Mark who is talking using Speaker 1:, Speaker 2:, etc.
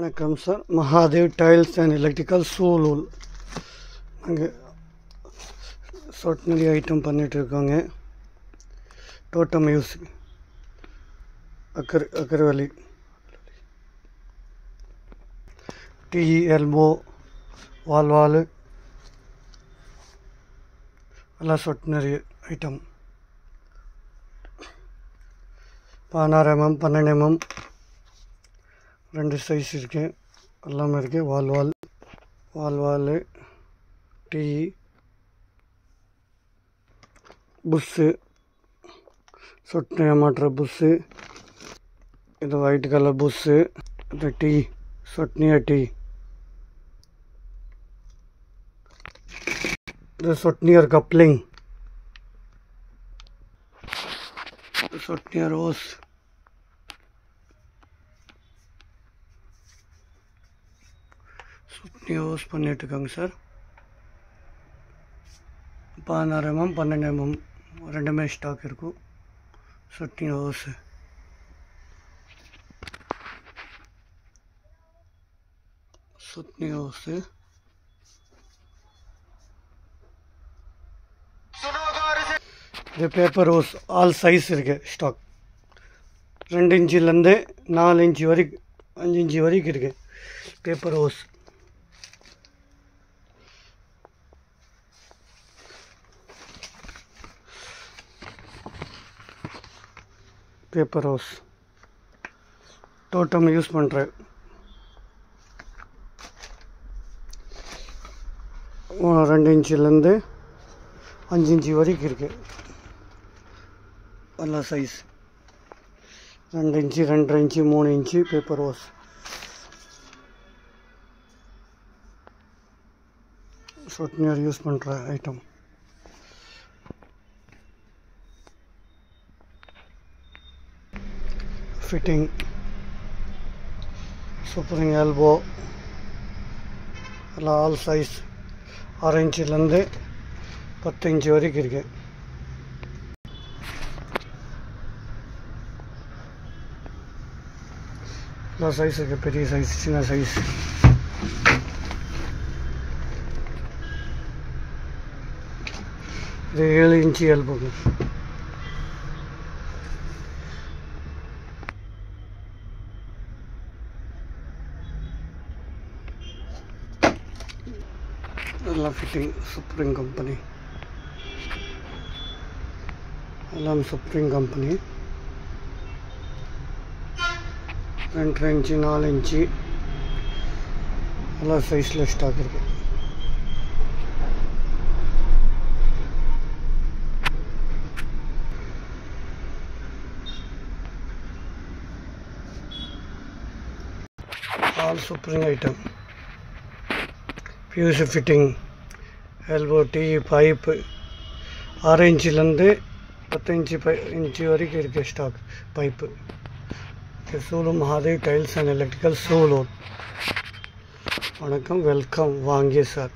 Speaker 1: வணக்கம் sir. Mahadev tiles and electrical Sulur. நாங்கள் சொட்னரி ஐட்டம் பண்ணிகிட்ருக்கோங்க. டோட்டம் யூஸ் அக்கர்வலி டீ எல்போ வால் எல்லாம் சொட்னரி ஐட்டம். 16 mm 12 mm ரெண்டு சைஸ் இருக்குது, எல்லாமே இருக்குது. வால் டீ புஷ்ஷு சொட்டு ஏமாட்டுற புஷ்ஷு. இது ஒயிட் கலர் புஷ்ஷு. இது டீ சொட்னியா டீ. இது சொட்னியர் கப்ளிங். சொட்னியர் ரோஸ். யூஸ் பண்ணிட்டு இருக்காங்க சார். 16 mm 12 mm ரெண்டுமே ஸ்டாக் இருக்கும். சொட்டி ஹோஸ் இது பேப்பர் ஹோஸ் ஆல் சைஸ் இருக்கு ஸ்டாக். 2 இன்ச்சிலேருந்து 4 இன்ச்சு வரைக்கும் 5 இன்ச்சு வரைக்கும் இருக்கு பேப்பர் ஹோஸ். பேப்பர் ஹவுஸ் டோட்டம் யூஸ் பண்ணுறேன். 2 இன்ச்சிலேருந்து 5 இன்ச்சு வரைக்கும் இருக்குது. எல்லா size 2 inch 2.5 inch 3 inch paper house. சொட்னியர் யூஸ் பண்ணுற ஐட்டம். ஃபிட்டிங் சூப்பரிங் எல்போ எல்லாம் ஆல் சைஸ் 6 இன்ச்சிலேருந்து 10 இன்ச்சு வரைக்கும் இருக்குது. எல்லா சைஸ் இருக்குது, பெரிய சைஸ் சின்ன சைஸ். இது 7 இன்ச்சு எல்போங்க. எல்லாம் ஃபிட்டிங் சுப்ரீம் கம்பெனி. எல்லாம் சுப்ரீம் கம்பெனி. 2 இன்ச்சு 4 இன்ச்சு எல்லா சைஸில் ஸ்டாக் இருக்குது. All supreme item. Fuse fitting elbow tee pipe 6 இன்ச்சிலேருந்து 10 இன்ச்சு வரைக்கும் இருக்குது stock pipe. Sulur Mahadev tiles and electrical Sulur. வணக்கம், வெல்கம், வாங்க சார்.